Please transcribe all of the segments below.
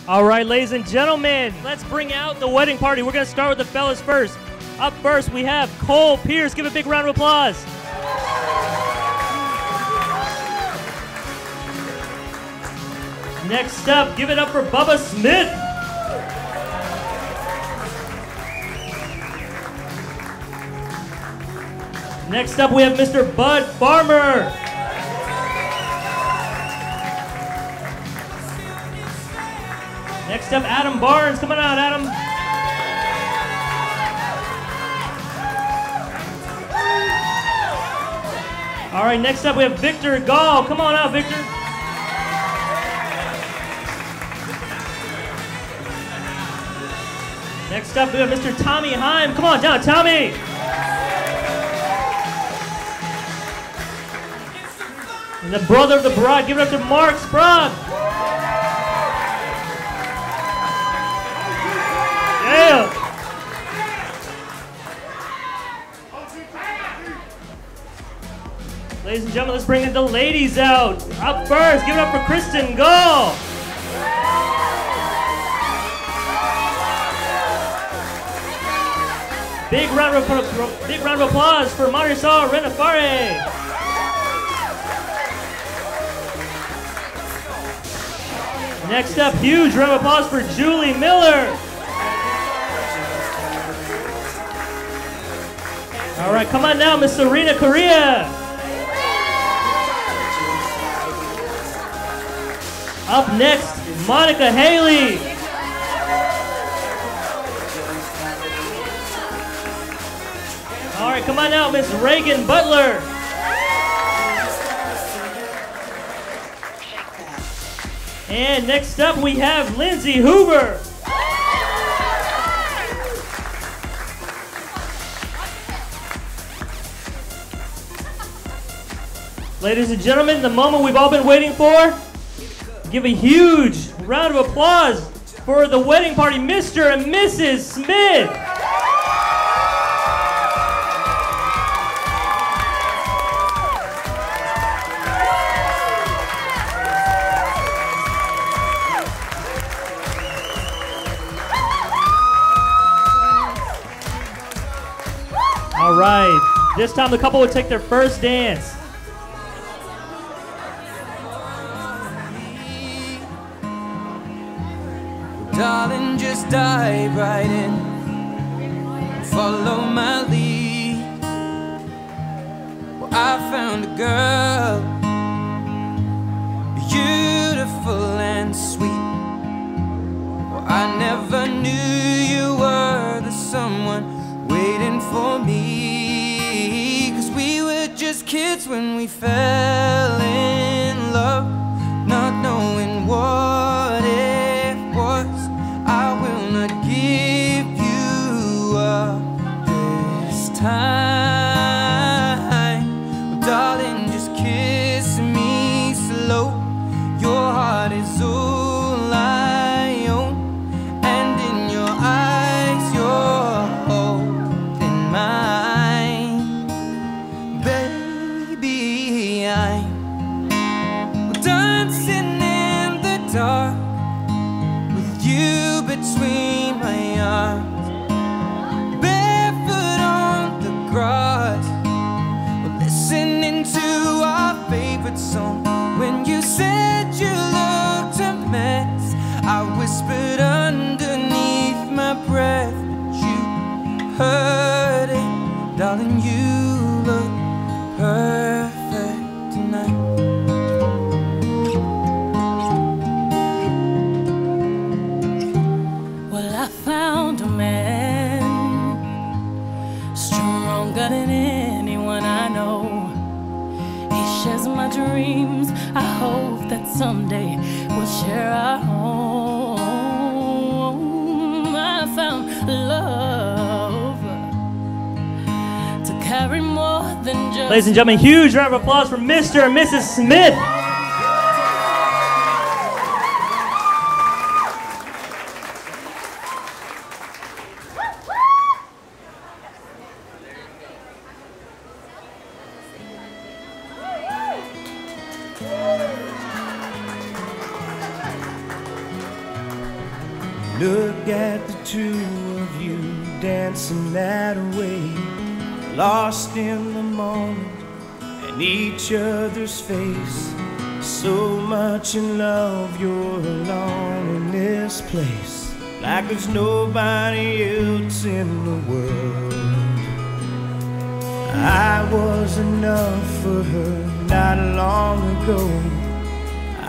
All right, ladies and gentlemen, let's bring out the wedding party. We're going to start with the fellas first. Up first, we have Cole Pierce. Give a big round of applause. Next up, give it up for Bubba Smith. Next up, we have Mr. Bud Farmer. Next up, Adam Barnes. Come on out, Adam. All right, next up, we have Victor Gall. Come on out, Victor. Next up, we have Mr. Tommy Heim. Come on down, Tommy. And the brother of the bride, give it up to Mark Sprague. Yeah. Ladies and gentlemen, let's bring the ladies out. Up first, give it up for Kristen Gall. Big round of applause for Marisol Renafare. Next up, huge round of applause for Julie Miller. All right, come on now, Miss Serena Correa. Up next, Monica Haley. All right, come on now, Miss Reagan Butler. And next up, we have Lindsay Hoover. Ladies and gentlemen, the moment we've all been waiting for. Give a huge round of applause for the wedding party, Mr. and Mrs. Smith. All right, this time the couple would take their first dance. Darling, just dive right in, follow my lead. Well, I found a girl, beautiful and sweet. Well, I never knew you were the someone waiting for me. 'Cause we were just kids when we fell in love, not knowing what it was. I will not give you up this time. Well, darling, just kiss me slow. Your heart is all I own, and in your eyes you're holding mine. Baby, I'm dancing in the dark, you between my arms, barefoot on the grass. We're listening to our favorite song. When you said you looked a mess, I whispered underneath my breath, but you heard it. Darling, you look perfect tonight. I found a man stronger than anyone I know. He shares my dreams. I hope that someday we'll share our home. I found love to carry more than just. Ladies and gentlemen, huge round of applause for Mr. and Mrs. Smith. Look at the two of you dancing that way, lost in the moment and each other's face. So much in love, you're alone in this place, like there's nobody else in the world. I was enough for her not long ago.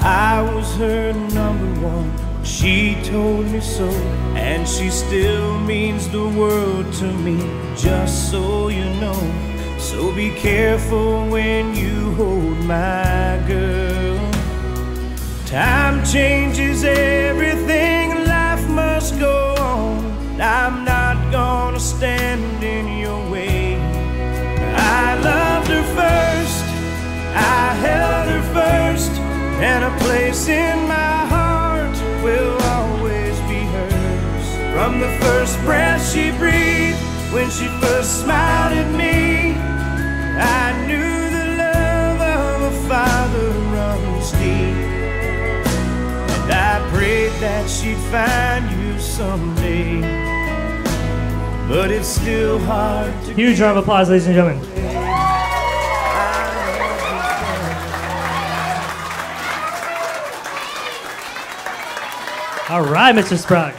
I was her number one, she told me so, and she still means the world to me, just so you know. So be careful when you hold my girl. Time changes everything, life must go on. I'm not gonna stand in your way. I loved her first, I held her first, and a place in my heart will always be hers. From the first breath she breathed, when she first smiled at me, I knew the love of a father runs deep. And I prayed that she'd find you someday, but it's still hard to. Huge round of applause, ladies and gentlemen. All right, Mr. Sprague.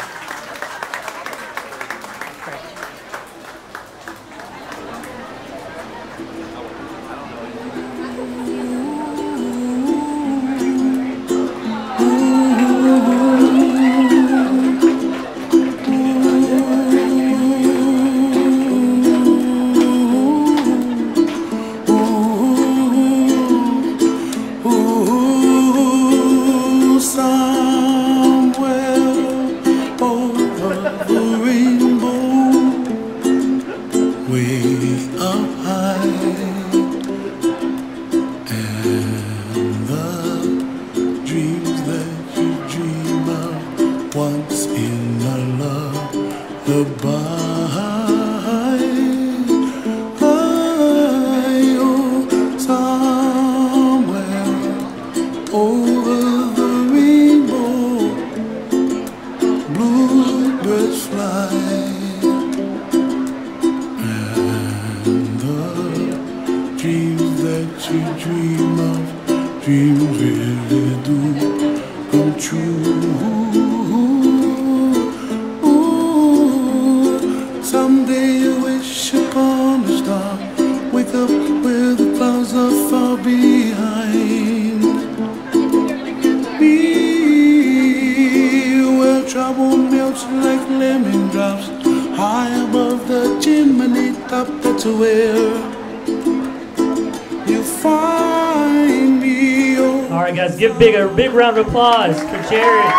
A big round of applause for Jarrett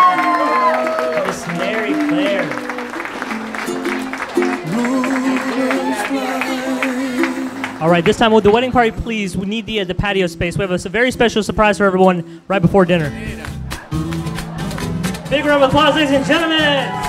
and Miss Mary Claire. All right, this time with the wedding party, please, we need the patio space. We have a very special surprise for everyone right before dinner. Big round of applause, ladies and gentlemen.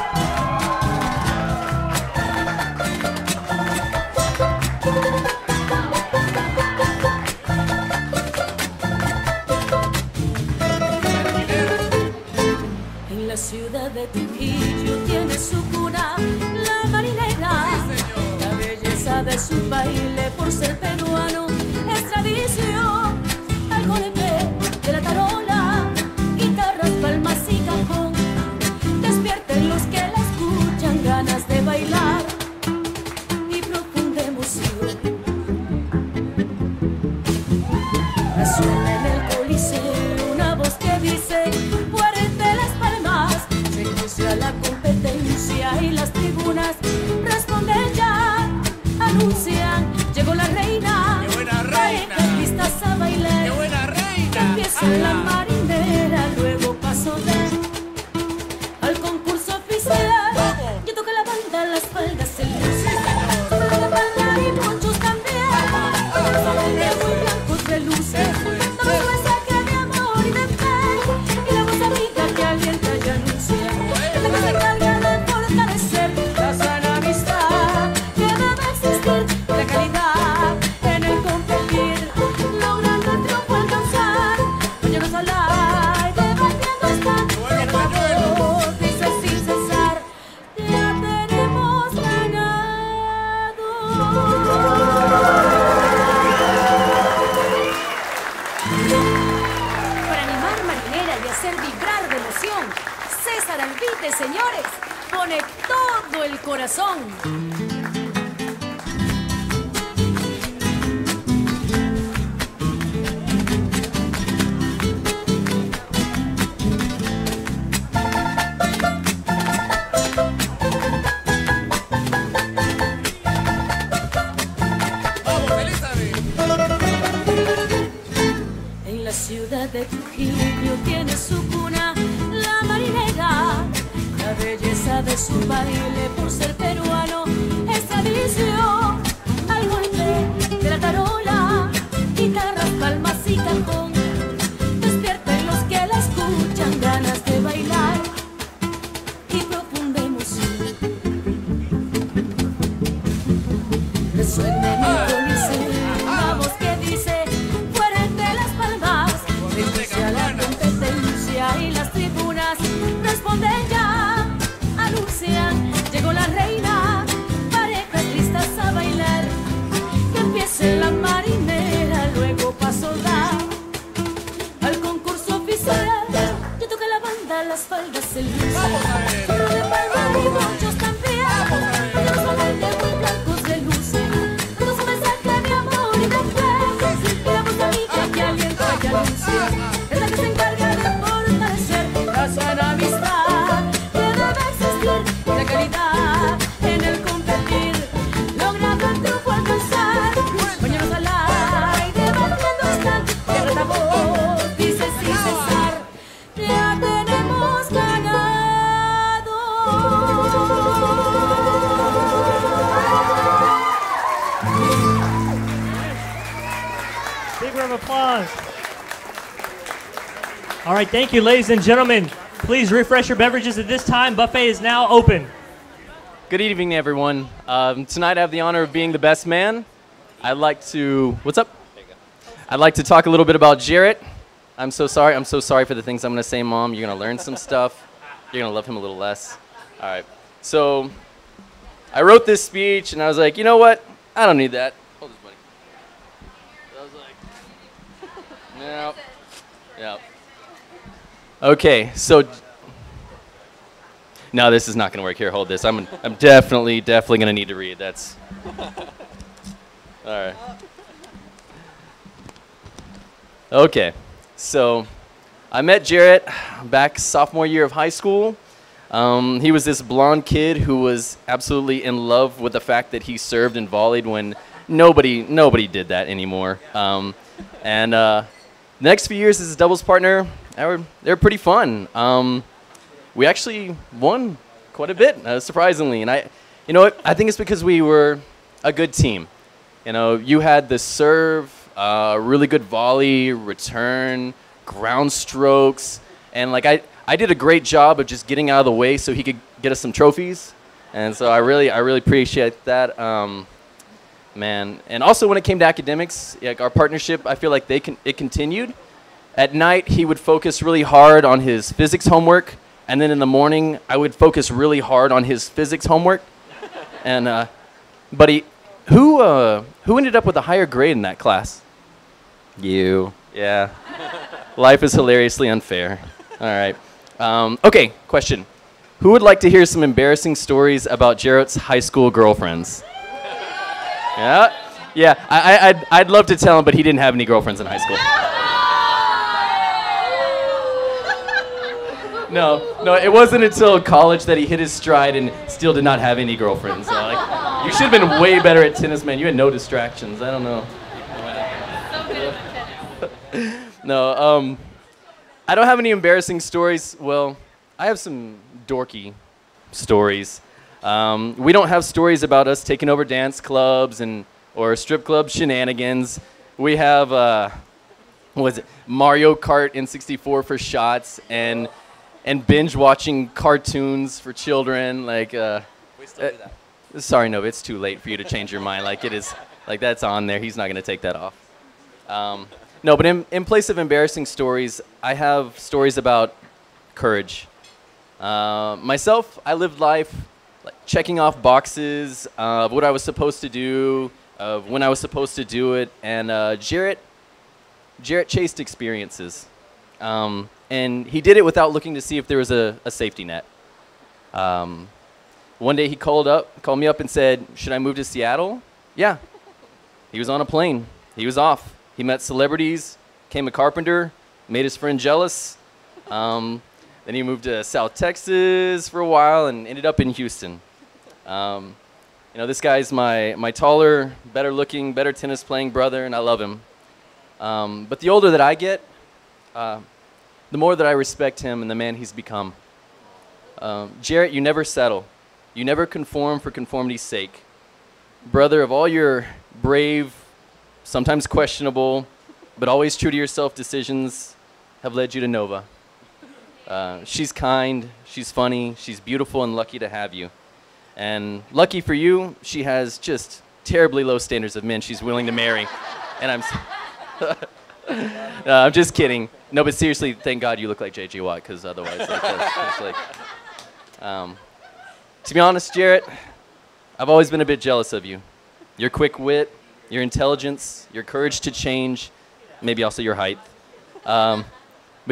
Ciudad de Trujillo tiene su cuna, la marinera. La belleza de su baile por ser peruano es tradición. Al golpe de la tarola, guitarras, palmas y cajón, despierten los que la escuchan ganas de bailar y profunda emoción. Resuena en el coliseo una voz que dice: a la competencia y las tribunas responden ya, anuncian, llegó la reina. ¡Qué buena reina! Listas a bailar. ¡Qué buena reina! Empieza la disfrute, señores. Pone todo el corazón. En la ciudad de Trujillo tiene su cuna la marinera. La belleza de su baile por ser peruano es tradición. Al golpe de la tarola, guitarras, palmas y cajón, despierta en los que la escuchan ganas de bailar y profunda emoción. Resuelve mi coliseo una voz que dice fuerte las palmas, denuncia la competencia y las tribunas responden ya, anuncian, llegó la reina, parejas listas a bailar, que empiece la marinera, luego paso da al concurso oficial, que toca la banda, las faldas, el luce, pero de palma y muchos también, los valentes muy blancos de luz, todo su mensaje de amor y de fe, y la voz amiga que alienta y anuncia, es la que se encarga de fortalecer la sana amistad que debe existir, y la calidad en el competir, logrando el triunfo alcanzar, mañanas al aire, batiendo están, que la voz dice sin cesar, ya tenemos ganado. Big round of applause. All right, thank you, ladies and gentlemen. Please refresh your beverages at this time. Buffet is now open. Good evening, everyone. Tonight I have the honor of being the best man. I'd like to, what's up? I'd like to talk a little bit about Jarrett. I'm so sorry for the things I'm going to say, Mom. You're going to learn some stuff. You're going to love him a little less. All right. So I wrote this speech, and I was like, you know what? I don't need that. Hold this, buddy. I was like, no. Yeah. Okay, so no, this is not going to work. Here, hold this. I'm definitely going to need to read. That's all right. Okay, so I met Jarrett back sophomore year of high school. He was this blonde kid who was absolutely in love with the fact that he served and volleyed when nobody did that anymore. And the next few years as a doubles partner, they were pretty fun. We actually won quite a bit, surprisingly. And you know what? I think it's because we were a good team. You know, you had the serve, really good volley, return, ground strokes, and like I did a great job of just getting out of the way so he could get us some trophies. And so I really appreciate that, man. And also when it came to academics, like our partnership, I feel like it continued. At night, he would focus really hard on his physics homework, and then in the morning, I would focus really hard on his physics homework. And, buddy, who ended up with a higher grade in that class? You. Yeah. Life is hilariously unfair. All right. Okay, question. Who would like to hear some embarrassing stories about Jarrett's high school girlfriends? Yeah? Yeah, I'd love to tell him, but he didn't have any girlfriends in high school. No, it wasn't until college that he hit his stride and still did not have any girlfriends. Like, you should have been way better at tennis, man. You had no distractions. I don't know. No, I don't have any embarrassing stories. Well, I have some dorky stories. We don't have stories about us taking over dance clubs or strip club shenanigans. We have, what was it, Mario Kart N64 for shots and binge watching cartoons for children. Like, we still do that. Sorry, no, it's too late for you to change your mind. Like, it is, like, that's on there. He's not going to take that off. No, but in place of embarrassing stories, I have stories about courage. Myself, I lived life like checking off boxes of what I was supposed to do, of when I was supposed to do it, and Jarrett chased experiences. And he did it without looking to see if there was a safety net. One day he called me up and said, should I move to Seattle? Yeah. He was on a plane. He was off. He met celebrities, became a carpenter, made his friend jealous. Then he moved to South Texas for a while and ended up in Houston. This guy's my taller, better looking, better tennis playing brother, and I love him. But the older that I get, the more that I respect him and the man he's become. Jarrett, you never settle. You never conform for conformity's sake. Brother, of all your brave, sometimes questionable, but always true to yourself decisions have led you to Nova. She's kind, she's funny, she's beautiful and lucky to have you. And lucky for you, she has just terribly low standards of men she's willing to marry. And I'm just kidding. No, but seriously, thank God you look like J.J. Watt, because otherwise, to be honest, Jarrett, I've always been a bit jealous of you. Your quick wit, your intelligence, your courage to change, maybe also your height. But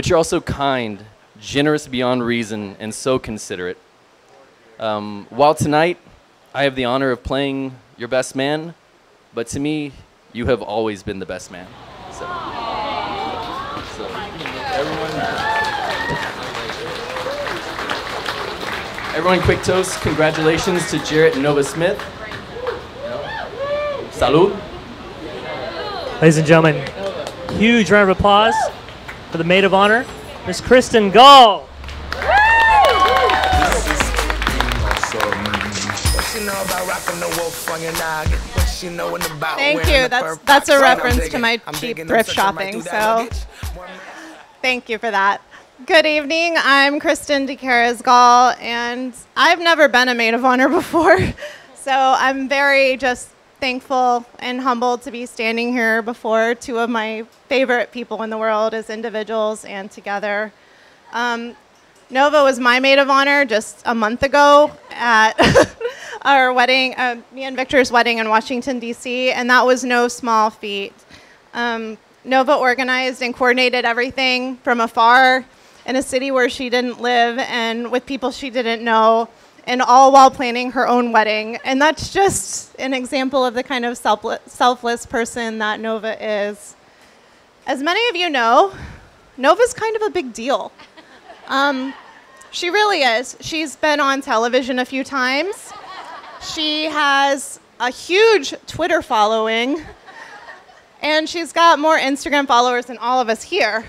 you're also kind, generous beyond reason, and so considerate. While tonight, I have the honor of playing your best man, but to me, you have always been the best man. So everyone, quick toast. Congratulations to Jarrett and Nova Smith. Salud. Ladies and gentlemen, huge round of applause for the maid of honor, Miss Kristen Gall. Thank you. That's a reference to my cheap thrift shopping, so thank you for that. Good evening. I'm Kristen Gall, and I've never been a maid of honor before, so I'm very just thankful and humbled to be standing here before two of my favorite people in the world as individuals and together. Nova was my maid of honor just a month ago at our wedding, me and Victor's wedding in Washington, D.C., and that was no small feat. Nova organized and coordinated everything from afar in a city where she didn't live and with people she didn't know, and all while planning her own wedding. And that's just an example of the kind of selfless person that Nova is. As many of you know, Nova's kind of a big deal. She really is. She's been on television a few times. She has a huge Twitter following, and she's got more Instagram followers than all of us here.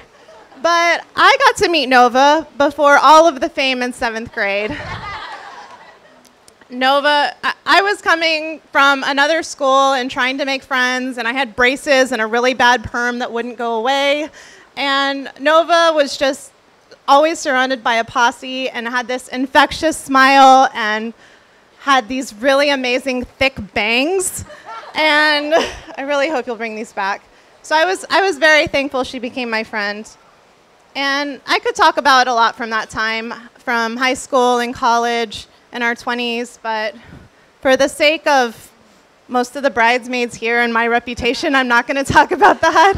But I got to meet Nova before all of the fame in 7th grade. Nova, I was coming from another school and trying to make friends, and I had braces and a really bad perm that wouldn't go away. And Nova was just always surrounded by a posse and had this infectious smile and had these really amazing thick bangs. And I really hope you'll bring these back. So I was very thankful she became my friend. And I could talk about a lot from that time, from high school and college and our 20s, but for the sake of most of the bridesmaids here and my reputation, I'm not going to talk about that.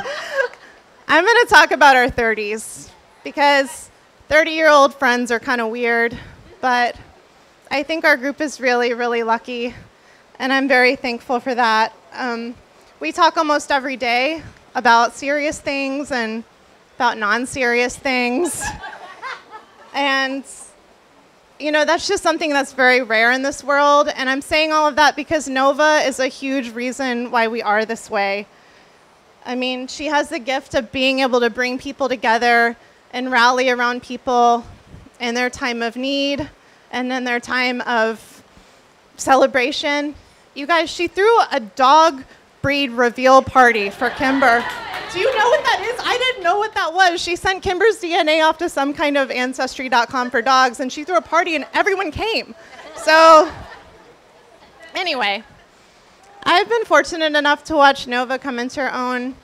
I'm going to talk about our 30s, because 30-year-old friends are kind of weird, but I think our group is really, really lucky, and I'm very thankful for that. We talk almost every day about serious things and about non-serious things. And, you know, that's just something that's very rare in this world. And I'm saying all of that because Nova is a huge reason why we are this way. I mean, she has the gift of being able to bring people together and rally around people in their time of need and in their time of celebration. You guys, she threw a dog breed reveal party for Kimber. Do you know what that is? I didn't know what that was. She sent Kimber's DNA off to some kind of ancestry.com for dogs, and she threw a party and everyone came. So anyway, I've been fortunate enough to watch Nova come into her own,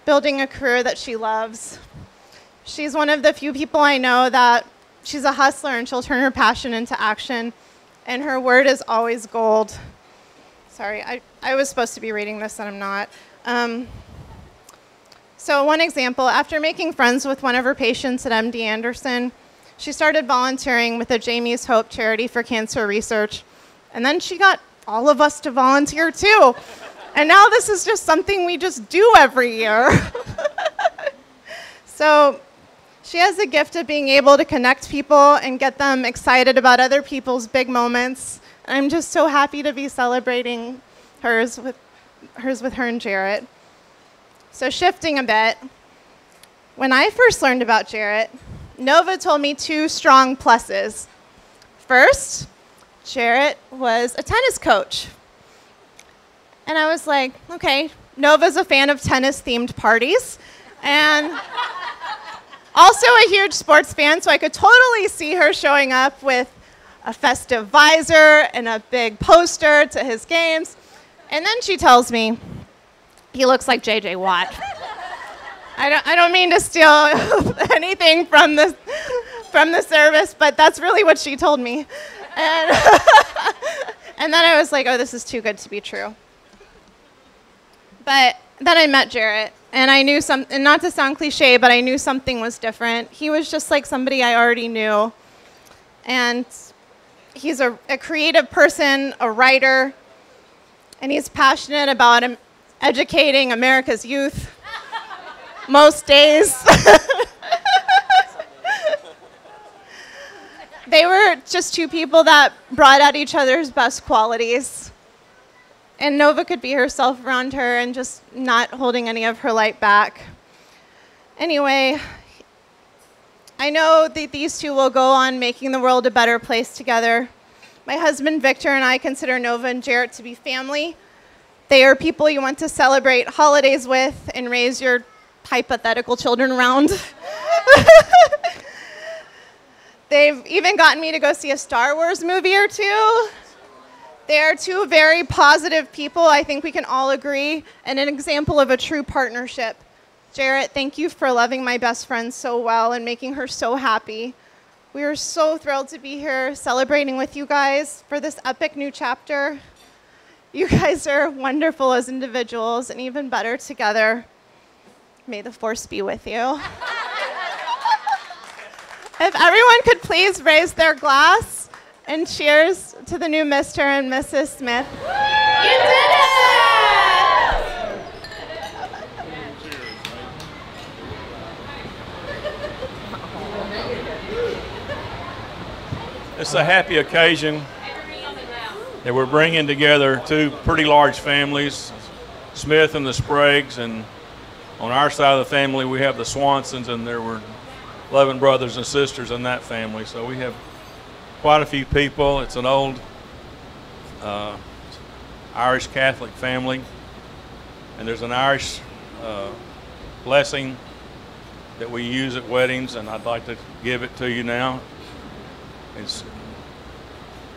building a career that she loves. She's one of the few people I know that she's a hustler and she'll turn her passion into action, and her word is always gold. Sorry, I was supposed to be reading this and I'm not. So one example, after making friends with one of her patients at MD Anderson, She started volunteering with the Jamie's Hope Charity for Cancer Research. And then she got all of us to volunteer too. And now this is just something we just do every year. So she has the gift of being able to connect people and get them excited about other people's big moments. And I'm just so happy to be celebrating hers with her and Jarrett. So shifting a bit, when I first learned about Jarrett, Nova told me 2 strong pluses. First, Jarrett was a tennis coach. And I was like, okay, Nova's a fan of tennis-themed parties, and also a huge sports fan, so I could totally see her showing up with a festive visor and a big poster to his games. And then she tells me, he looks like J.J. Watt. I don't mean to steal anything from the service, but that's really what she told me. And, and then I was like, oh, this is too good to be true. But then I met Jarrett, and I knew and not to sound cliche, but I knew something was different. He was just like somebody I already knew. And he's a creative person, a writer, and he's passionate about educating America's youth most days. They were just 2 people that brought out each other's best qualities. And Nova could be herself around her and just not holding any of her light back. Anyway, I know that these 2 will go on making the world a better place together. My husband Victor and I consider Nova and Jarrett to be family. They are people you want to celebrate holidays with and raise your hypothetical children around. They've even gotten me to go see a Star Wars movie or 2. They are 2 very positive people, I think we can all agree, and an example of a true partnership. Jarrett, thank you for loving my best friend so well and making her so happy. We are so thrilled to be here celebrating with you guys for this epic new chapter. You guys are wonderful as individuals and even better together. May the force be with you. If everyone could please raise their glass and cheers to the new Mr. and Mrs. Smith. You did it! It's a happy occasion that we're bringing together 2 pretty large families, Smith and the Spragues, and on our side of the family we have the Swansons, and there were 11 brothers and sisters in that family. So we have quite a few people. It's an old Irish Catholic family, and there's an Irish blessing that we use at weddings, and I'd like to give it to you now. It's,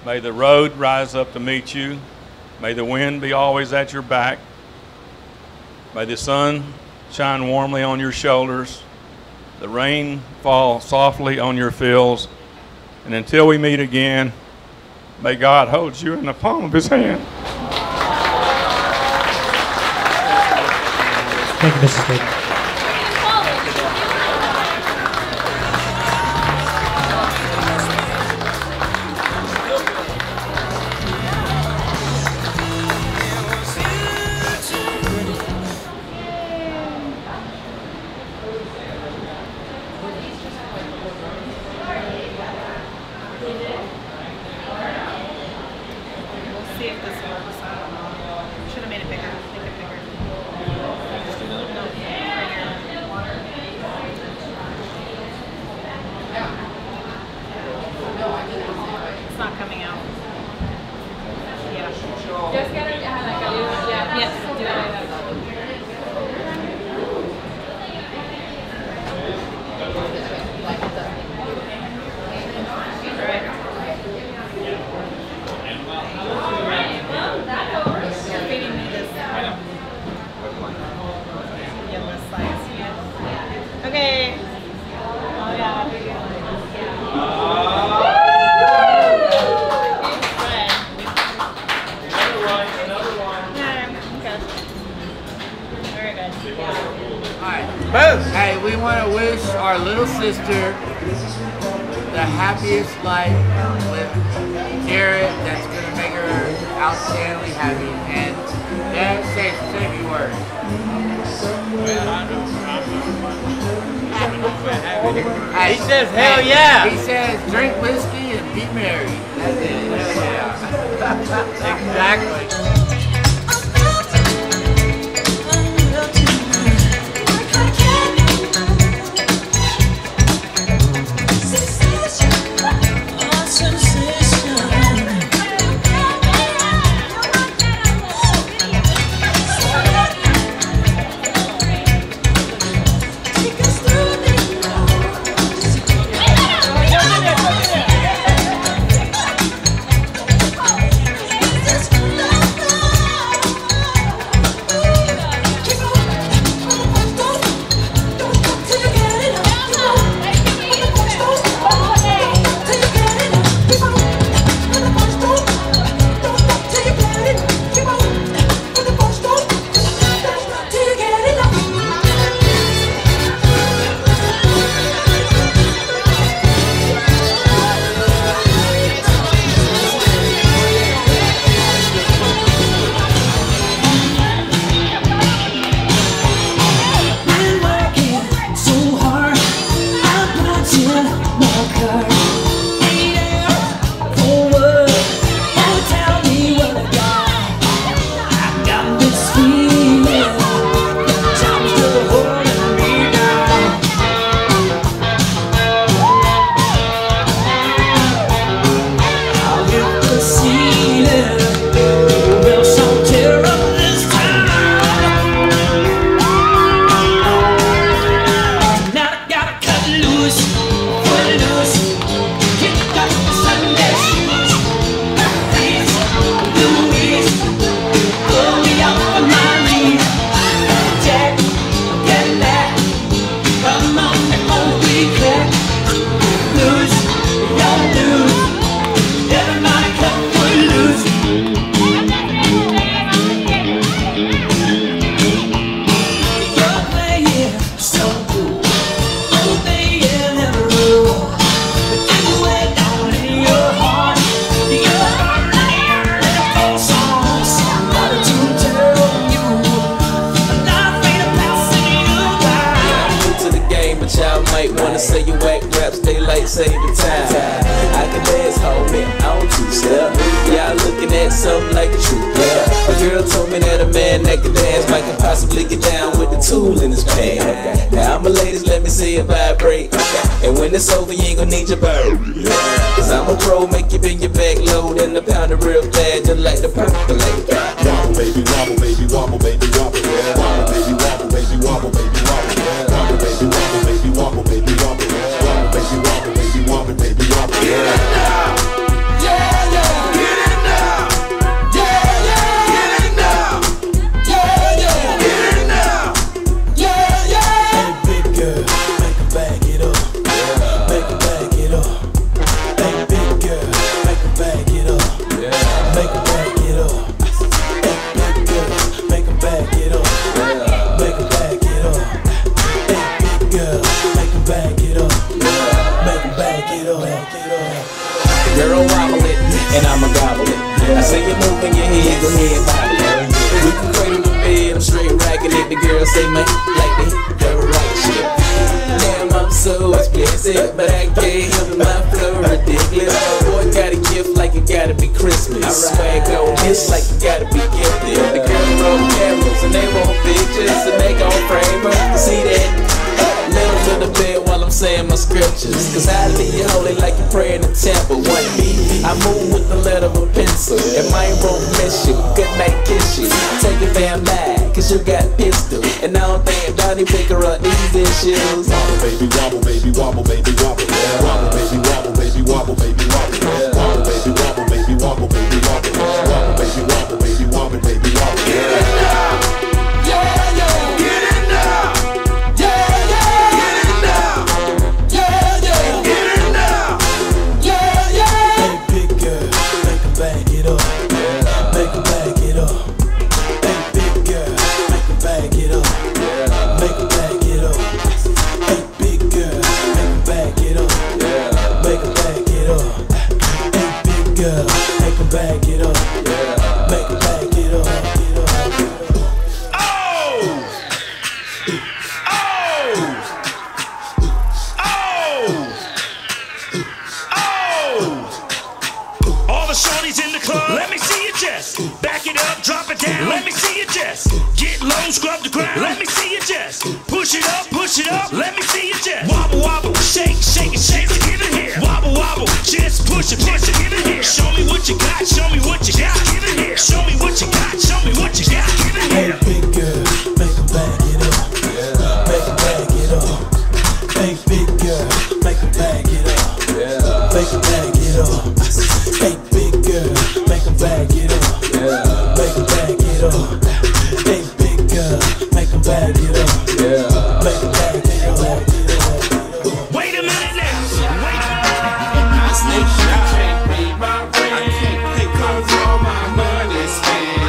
may the road rise up to meet you. May the wind be always at your back. May the sun shine warmly on your shoulders. The rain fall softly on your fields. And until we meet again, may God hold you in the palm of his hand. Thank you, Mrs. Baker. Hey, we want to wish our little sister the happiest life with Jarrett that's gonna make her outstandingly happy. And Dad, say a few words. He says, hell yeah. He says, drink whiskey and be merry. That's it. Exactly. Say you whack raps, they like save the time. I can dance, homie, on two-step. Y'all looking at something like a true player. A girl told me that a man that can dance might can possibly get down with the tool in his pants. Now, my ladies, let me see it vibrate. And when it's over, you ain't gonna need your bird. Cause I'm a pro, make you bend your back low, then the pound it real fast, just like the percolate. Wobble, baby, wobble, baby, wobble, baby, wobble. Wobble, baby, wobble, baby, wobble, baby, wobble. Wobble, baby, wobble, baby, wobble, baby, wobble. Wobble, baby, wobble, baby, wobble, baby, wobble. Get it now! Yeah, yeah! Get it now! Yeah, yeah! Get it now! Yeah, yeah! Get it now! Yeah, yeah! Hey, big girl, make her back it up. Make her back it up. Hey, big girl, make her back it up. Make her back it up. Hey, big girl, make her back it up. Make her back it up. Hey, big girl, make her back it up. Make her back it up. Girl, wobble it, and I'ma gobble it. I say you're moving your head, go ahead, bobble it. We can cradle the bed, I'm straight racking it. The girl say, man, like they the right shit. Damn, I'm so explicit, but I can't help it, my flow ridiculous. Boy, got a gift like it gotta be Christmas. Swag on this like it gotta be gifted. The girls roll cameras, and they want pictures, and they gon' frame them. See that? Little to the bed while I'm saying my scriptures. Cause I leave you holy like you pray in the temple. One beat, I move with the letter of a pencil. And mine won't miss you, good night kiss you. Take your fam back, cause you got pistol. And I don't think Donnie pick her up these issues. Wobble, baby, wobble, baby, wobble, baby, wobble. Wobble, baby, wobble, baby, wobble, baby, wobble. Wobble, baby, wobble, baby, wobble, baby, wobble. Wobble, baby, wobble, baby, wobble, baby, wobble. Get it now! Yeah, yeah! Get it now! Yeah, yeah! Get it now! Yeah, yeah! Get it now! Yeah, yeah! Hey, big girl, make her back it up. Make her back it up. Hey, big girl, make her back it up. Make her back it up. Hey, big girl, make her back it up. girl, make her back it up. Make her back it up. Shorties in the club, let me see your chest. Back it up, drop it down, let me see your chest. Get low, scrub the ground, let me see your chest. Push it up, let me see your chest. Wobble, wobble, shake, shake it, shake it, give it here. Wobble, wobble, just push it, give it here. Show me what you got, show me what you got, give it here. Show me what you got, show me what you got, give it here. Hey, big girl, make her back it up. Make her back it up. Hey, big girl, make her back it up. Make her back it up. Hey, big girl, make her back it up. Make her back it up. Hey, big girl, make her back it up. Make her back it up. Wait a minute now. Wait a I stay shy, can't pay my rent. I can't pay 'cause all my money's spent.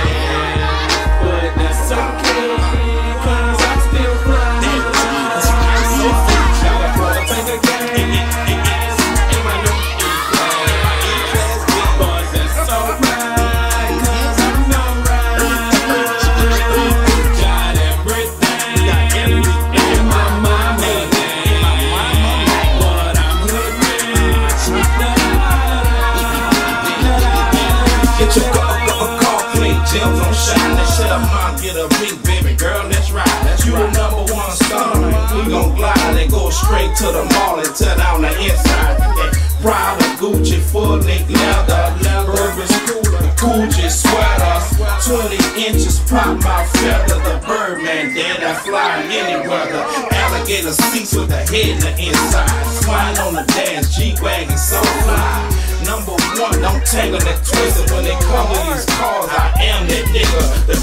But that's okay, 'cause I'm still flying. I'm so free, shout out for the bigger game. In my new E-class, but that's alright, 'cause I'm alright. Got everything in my money. But I'm good rich. Get your car clean, gems on shine. That shit up, mom, get a big baby girl, that's right. You the number one star, we gon' glide and go straight to the mall and tear down the inside. Prada, Gucci, full neck leather, Urban Cooler, Gucci sweater, 20 inches pop my feather. The Birdman dead, I fly in any weather. Alligator seats with the head in the inside. Swine on the dash, G-Wagon, so fly. Number one, don't tangle that twister. When they come with these cars, I am that nigga. The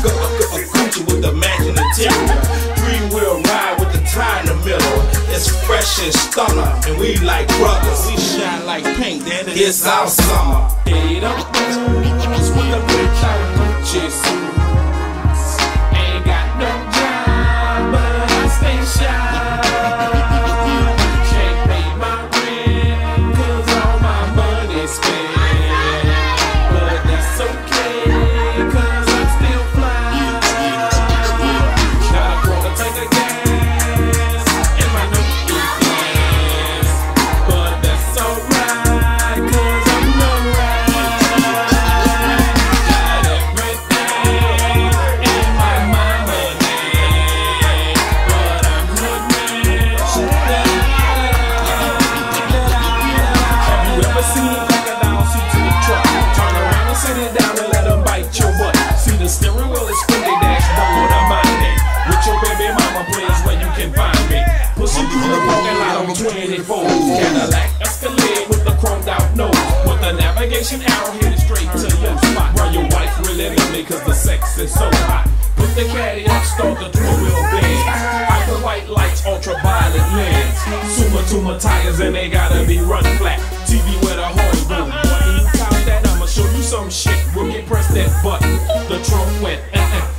Gucci with the matching interior. 3-wheel ride with the tie in the middle. It's fresh and stunner, and we like brothers. We shine like pink, then it's our summer. Hey, don't dance with the bitch out of Gucci suits. Ain't got no job, but I stay shy. Can't pay my rent, 'cause all my money's spent. But that's okay, 'cause I'm still flying. Got a quarter tank of gas in my new E-class. But that's alright, 'cause I'm alright. Got everything in my money. But I'm good rich. Have you ever seen a crocodile see to the truck? Turn around and sit it down and let them bite your butt. See the steering wheel is spin they dashboard, I'm on it. With your baby mama place where you can find me. Pushing through the parking lot on 24. Cadillac Escalade with the chromed out nose. With the navigation arrow headed straight to your spot. Where your wife really love me 'cause the sex is so hot. Put the caddy up, start the two-wheel bend. Hyper white lights, ultraviolet lens. Suma tires and they gotta be run flat. TV with a horn boom. When you count that, I'ma show you some shit. We'll get press that button. The trunk went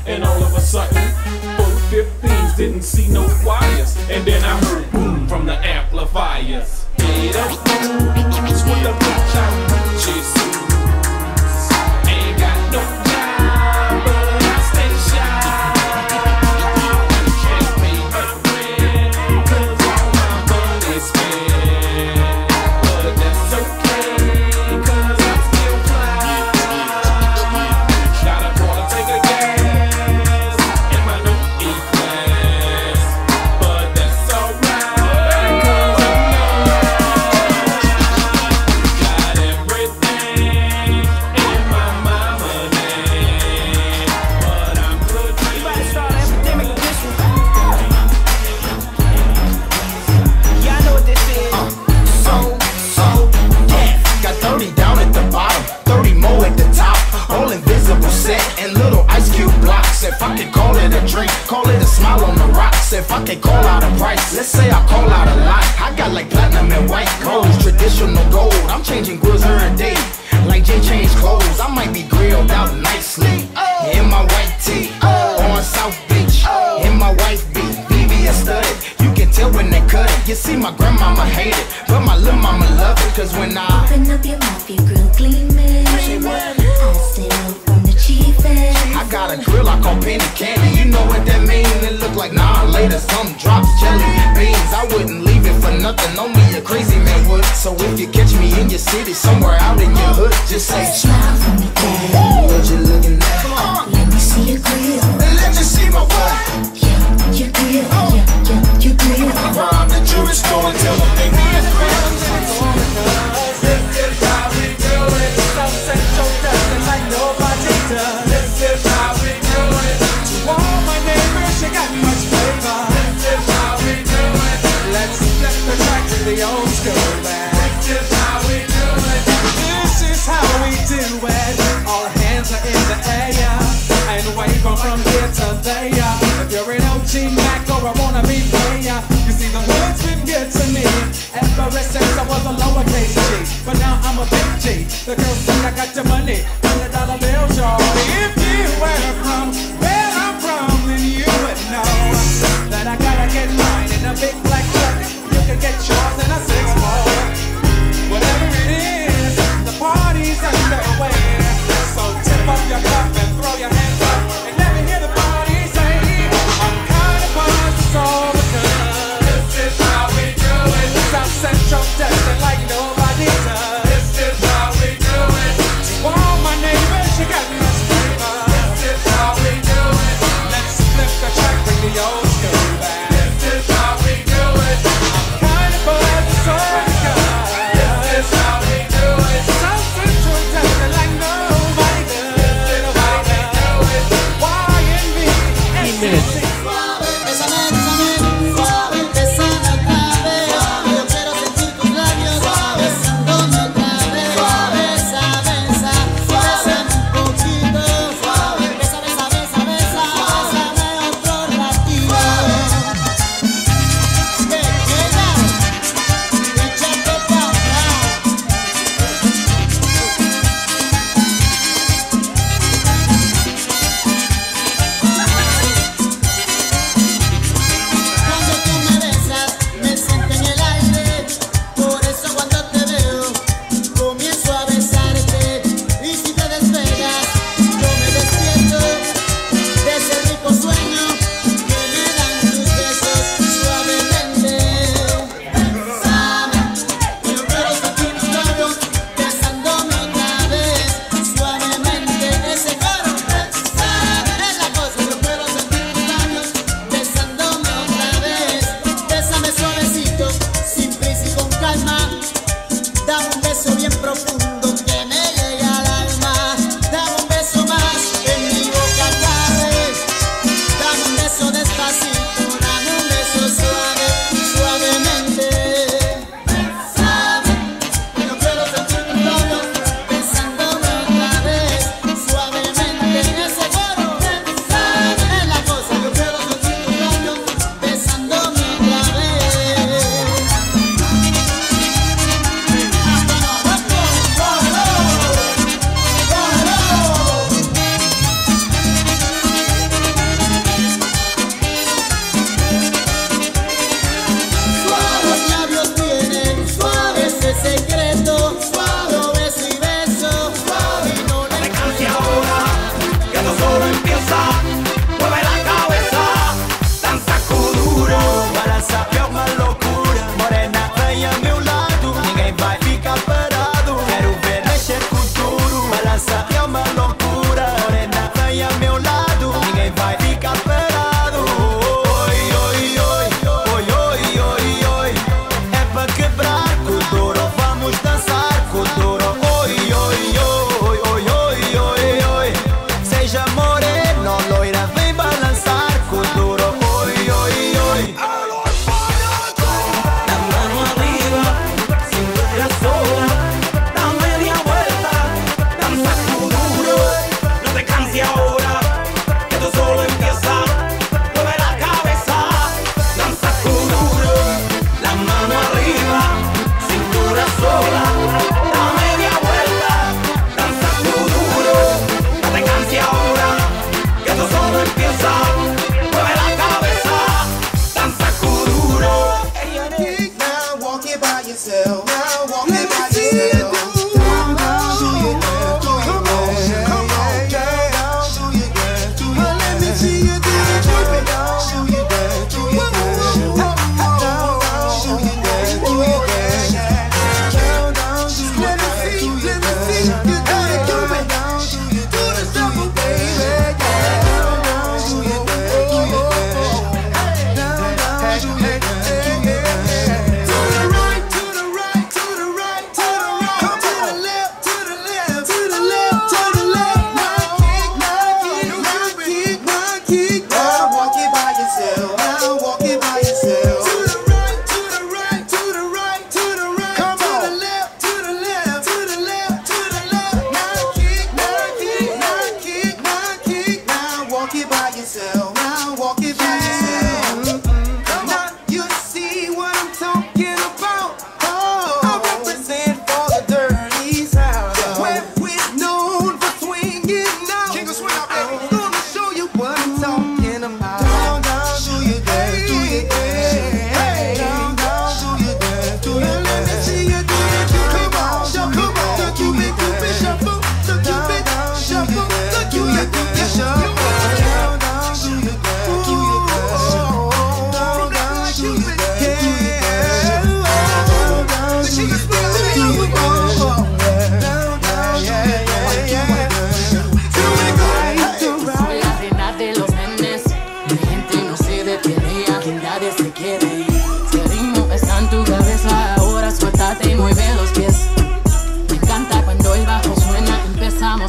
and all of a sudden 415s didn't see no wires. And then I heard boom from the amplifiers. Hey, don't dance with the bitch out Gucci suits. Ain't got no job, but I stay shy. Can't pay my rent, 'cause all my money's spent. But that's okay, 'cause I'm still flying. Got a quarter tank of gas in my new E-class. But that's alright, 'cause I'm got everything in my money. But I'm good. Everybody start epidemic this one. Yeah, I know what this is. Yeah. Got 30 down at the bottom, 30 more at the top. All invisible set and little ice cube blocks. If I could call it a drink, call it a smile on the rocks. If I could call out a price, let's say I call out a lot. I got like platinum and white gold, traditional gold. I'm changing grills every day, like Jay changed clothes. I might be grilled out nicely in my white tee on South Beach. In my wife beat, VVS studded. You can tell when they cut it. You see, my grandmama hate it, but my little mama love it. 'Cause when I open up your mouth, your grill gleaming. potatoes, gumdrops, jelly beans. I wouldn't leave it for nothing. Only a crazy man would. So if you catch me in your city, somewhere out in your hood, just say smile for me, daddy. What you looking at? Come on, let me see your grill. And let you see my what? Yeah, your grill. Yeah, your grill. I robbed the jewelry store and tell them they need it. This is how we do it. South Central does it like nobody does. This is how we do it. To all my neighbors, you got much flavor. This is how we do it. Let's flip the track to the old school band. This is how we do it. This is how we do it. All hands are in the air and wave on from here to there. If you're an OG Mac or a wannabe player, you see the hood's been good to me ever since I was a lowercase G. But now I'm a big G. The girls see I got your money, $100 bills, y'all. If you were from where I'm from, then you would know that I gotta get mine in a big black truck. You can get yours in a 6-4. Whatever it is, the party's underway. So tip up your cup and throw your hands up and let me hear the party say, I'm kind of buzzed, it's all because this is how we do it. South Central does it like nobody does. This is how we do it. To all my neighbors, you got much flavor. This is how we do it. Let's flip the track, bring the old school back. This is how we do it. I'm kind of buzzed, it's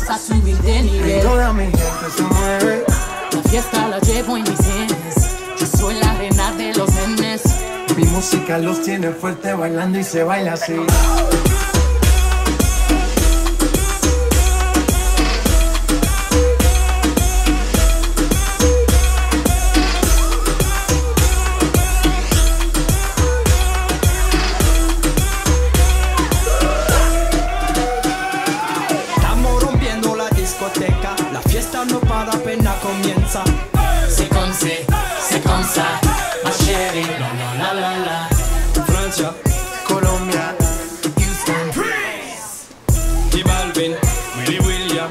vamos a subir de nivel. Toda mi gente se mueve. La fiesta la llevo en mis genes. Yo soy la reina de los nenes. Mi música los tiene fuerte bailando y se baila así. Estamos rompiendo la discoteca, la fiesta no para, apenas comienza. C'est comme ça, ma chérie, la la la la. Francia, Colombia, Houston, Freeze. Y Balvin, Willy William,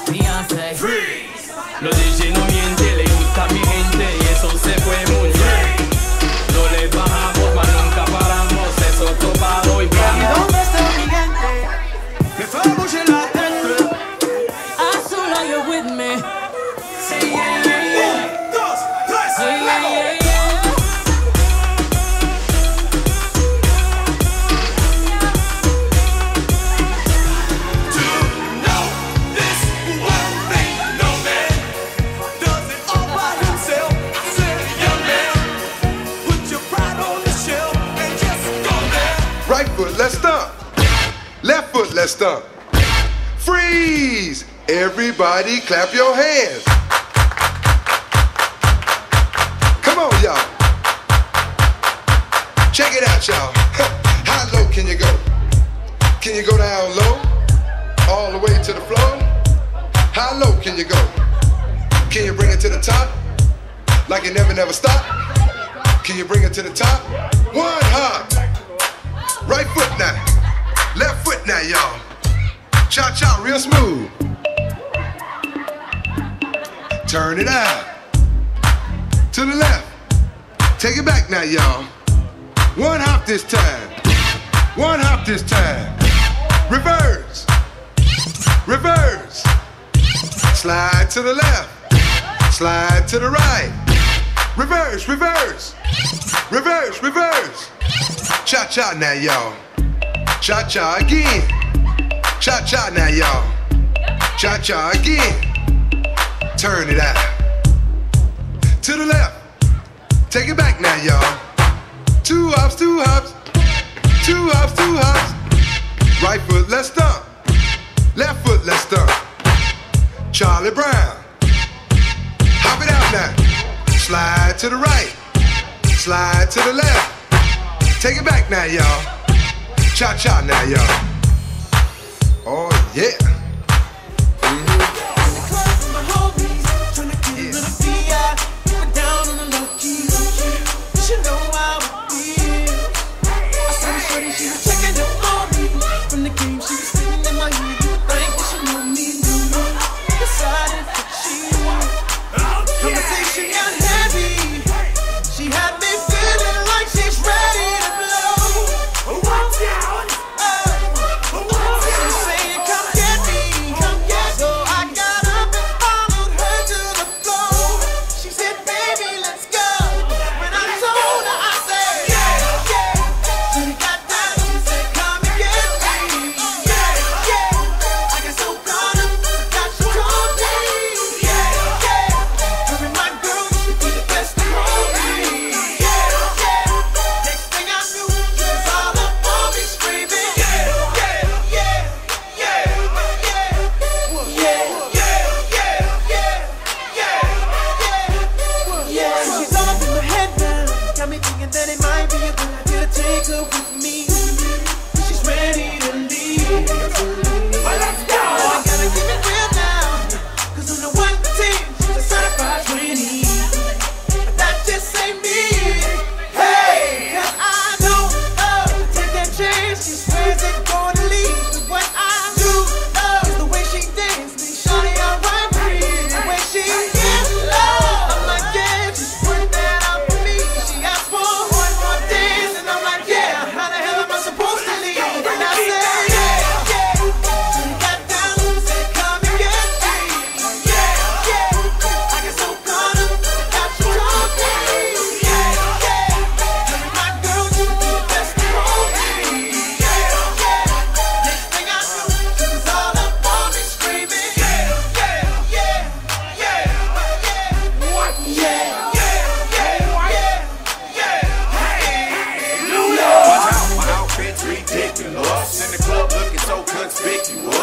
Beyoncé, Freeze. Los DJ no mienten, le gusta a mi gente y eso se fue muy bien. No le bajamos, mas nunca paramos, eso topado y ¿y vamos. dónde está mi gente? Me fue mucho en la tête. as soon as you're with me. Sí, yeah, yeah, yeah. Yeah, yeah, yeah, yeah. Right foot, let's stomp. Left foot, let's stomp. Freeze! Everybody clap your hands. Come on, y'all. Check it out, y'all. How low can you go? Can you go down low? All the way to the floor? How low can you go? Can you bring it to the top? Like it never stop? Can you bring it to the top? One hop. Right foot now. Left foot now, y'all. Cha-cha, real smooth. Turn it out. To the left. Take it back now, y'all. One hop this time. One hop this time. Reverse. Reverse. Slide to the left. Slide to the right. Reverse, reverse. Reverse, reverse. Cha-cha now, y'all. Cha-cha again. Cha-cha now, y'all. Cha-cha again. Turn it out. To the left. Take it back now, y'all. Two hops, two hops. Two hops, two hops. Right foot, let's stomp. Left foot, let's stomp. Charlie Brown. Hop it out now. Slide to the right. Slide to the left. Take it back now, y'all. Cha-cha now, y'all. Oh, yeah. Conversation got heavy. She had me feeling like she's ready to blow. She's saying, come get me.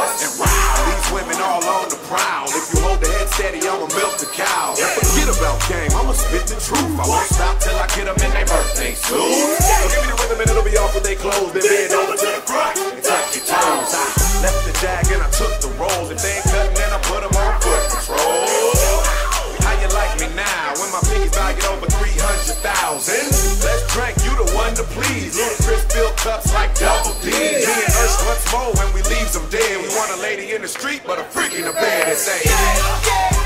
bust and wow. These women all on the prowl. If you hold the head steady, I'ma milk the cow. And forget about game, I'ma spit the truth. I won't stop till I get them in their birthday suit. So give me the rhythm and it'll be off with they clothes. Then bend over to the front and touch your toes. I left the jag and I took the rolls. If they ain't cutting, then I put them on foot patrol. How you like me now when my piggy's bagging over 300,000? Let's drink, you the one to please. Ludacris fill cups like double D. Me and Ursh once more when we leave them dead. We want a lady in the street, but a freak in the bed and say, yeah, yeah.